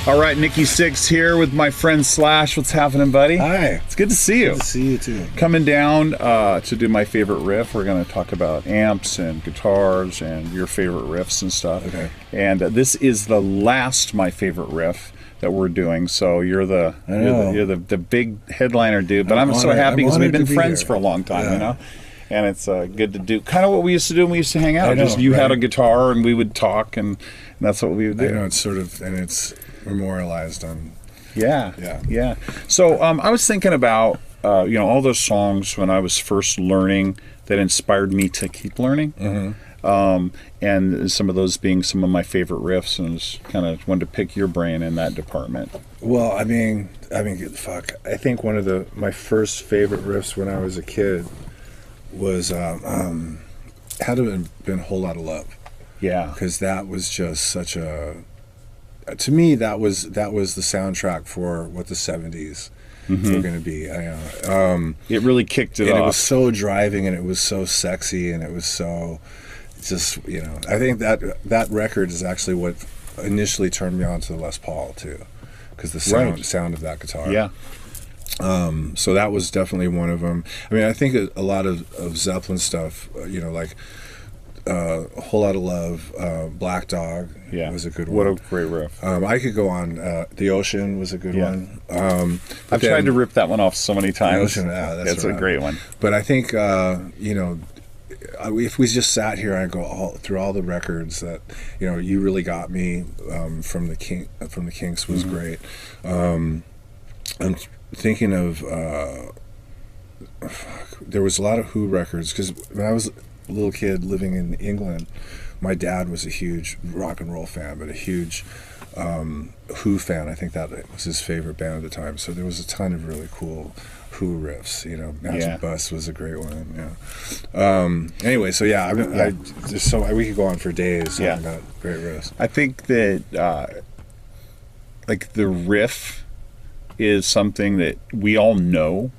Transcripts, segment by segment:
All right, Nikki Sixx here with my friend Slash. What's happening, buddy? Hi. It's good to see you. Good to see you too. Coming down to do my favorite riff. We're going to talk about amps and guitars and your favorite riffs and stuff. Okay. And this is the last my favorite riff that we're doing. So you're the big headliner dude. But I'm so happy because we've been friends for a long time, you know. And it's good to do. Kind of what we used to do when we used to hang out. Just you had a guitar and we would talk, and that's what we would do. I know, it's sort of, and it's memorialized on. Yeah. So I was thinking about all those songs when I was first learning that inspired me to keep learning, and some of those being some of my favorite riffs, and just kind of wanted to pick your brain in that department. Well, I mean, fuck. I think one of my first favorite riffs when I was a kid was had to have been "Whole Lot of Love." Yeah, because that was just such a. To me, that was the soundtrack for what the '70s were going to be. It really kicked it off. It was so driving, and it was so sexy, and it was so just I think that record is actually what initially turned me on to the Les Paul too, because the sound of that guitar. Yeah. So that was definitely one of them. I mean, I think a lot of Zeppelin stuff, like. Whole Lot of Love, Black Dog was a good one. What a great riff. I could go on. The Ocean was a good one. I've tried to rip that one off so many times. The Ocean, that's a great one. But I think, if we just sat here and go through all the records that, You Really Got Me from the Kinks was great. I'm thinking of, there was a lot of Who records, because when I was little kid living in England, my dad was a huge rock and roll fan, but a huge Who fan. I think that was his favorite band at the time. So there was a ton of really cool Who riffs. Magic Bus was a great one. Anyway, so we could go on for days talking about great riffs. I think that the riff is something that we all know.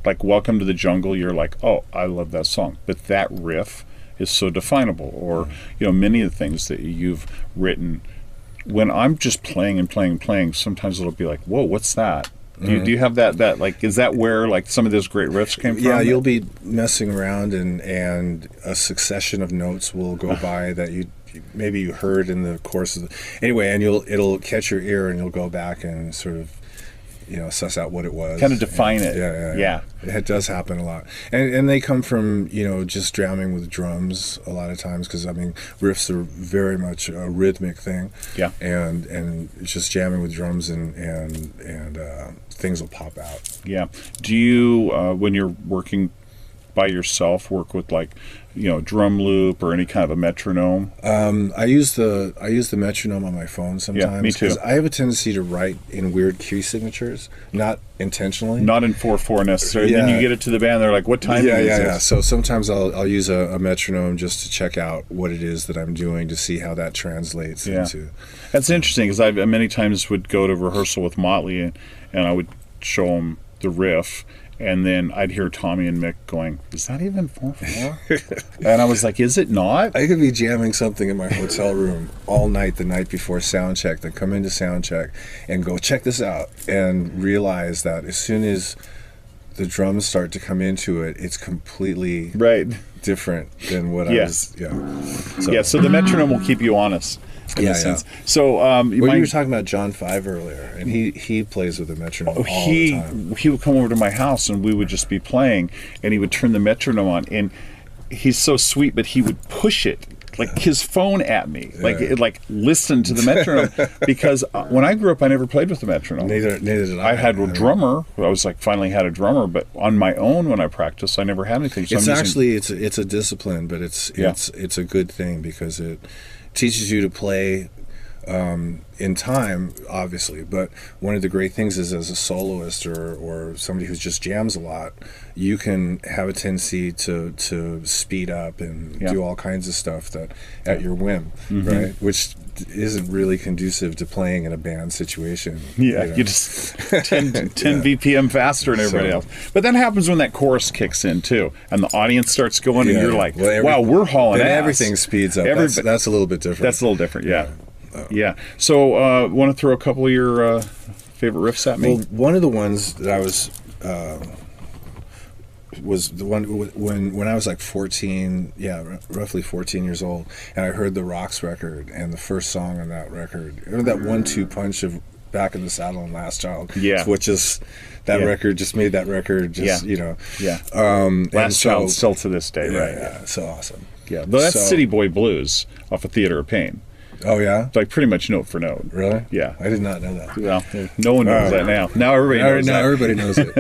Like Welcome to the Jungle, you're like, oh, I love that song. But that riff is so definable. Or, many of the things that you've written, when I'm just playing and playing and playing, sometimes it'll be like, whoa, what's that? Do you have that is that where some of those great riffs came from? Yeah, you'll be messing around and a succession of notes will go by that maybe you heard in the course of anyway, and it'll catch your ear and you'll go back and sort of suss out what it was. Kind of define it. Yeah. It does happen a lot. And they come from, just jamming with drums a lot of times, because, riffs are very much a rhythmic thing. Yeah. And just jamming with drums and things will pop out. Yeah. Do you, when you're working by yourself, work with drum loop or any kind of a metronome? I use the metronome on my phone sometimes. Yeah, me too. Because I have a tendency to write in weird key signatures, not intentionally. Not in 4/4 necessarily. Then you get it to the band, they're like, what time is this? Yeah. So sometimes I'll use a metronome just to check out what it is that I'm doing, to see how that translates into. That's interesting, because I many times would go to rehearsal with Motley and I would show them the riff. And then I'd hear Tommy and Mick going, is that even 4/4? And I was like, is it not? I could be jamming something in my hotel room all night the night before sound check, then come into sound check and go, check this out, and realize that as soon as the drums start to come into it, it's completely different than what I was. So the metronome will keep you honest. Sense. So you were talking about John 5 earlier, and he plays with a metronome all the time. He would come over to my house and we would just be playing, and he would turn the metronome on, and he's so sweet, but he would push it like his phone at me, listen to the metronome, because when I grew up I never played with the metronome. Neither did I. I had a drummer. I was finally had a drummer, but on my own when I practiced I never had anything. So it's a discipline, but it's a good thing, because it teaches you to play in time, obviously, but one of the great things is, as a soloist or somebody who just jams a lot, you can have a tendency to speed up and do all kinds of stuff that at your whim, right? Which isn't really conducive to playing in a band situation. You just 10 BPM faster than everybody else. But that happens when that chorus kicks in too, and the audience starts going, and you're like, wow, we're hauling ass. Everything speeds up. That's a little bit different. That's a little different, Yeah. So, want to throw a couple of your favorite riffs at me? Well, one of the ones that I was the one when I was like 14, roughly 14 years old, and I heard the Rocks record, and the first song on that record, remember that 1-2 punch of Back in the Saddle and Last Child? Yeah. Which is, that record just made that record just, you know. Yeah. Last Child still to this day, right? Yeah, so awesome. Yeah. But that's City Boy Blues off of Theater of Pain. Oh, yeah? Like pretty much note for note. Really? Yeah. I did not know that. Well, no one knows that now. Now everybody knows that. Now everybody knows it.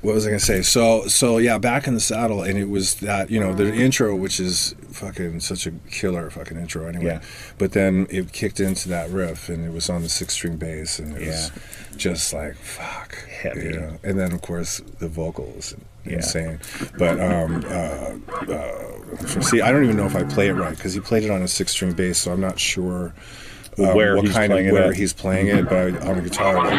What was I going to say? So yeah, Back in the Saddle, and it was that, you know, the intro, which is fucking such a killer fucking intro anyway. Yeah. But then it kicked into that riff, and it was on the 6-string bass, and it was just like, fuck. Heavy. You know? And then, of course, the vocals, insane. But, see, I don't even know if I play it right, because he played it on a 6-string bass, so I'm not sure where he's playing it, but on the guitar.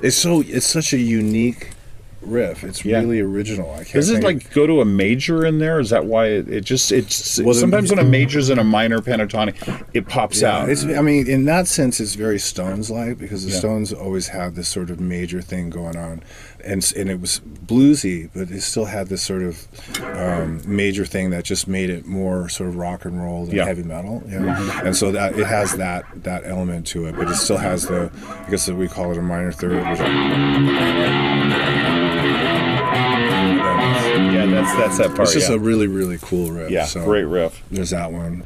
It's such a unique riff. It's really original. I can't. Does it like go to a major in there? Is that why it's well, sometimes when a major's in a minor pentatonic, it pops out. I mean, in that sense, it's very Stones-like, because the Stones always had this sort of major thing going on, and it was bluesy, but it still had this sort of major thing that just made it more sort of rock and roll than heavy metal. You know? And so that it has that element to it, but it still has the, I guess we call it a minor third. Yeah, that's that part. It's just a really, really cool riff. Yeah, so great riff. There's that one.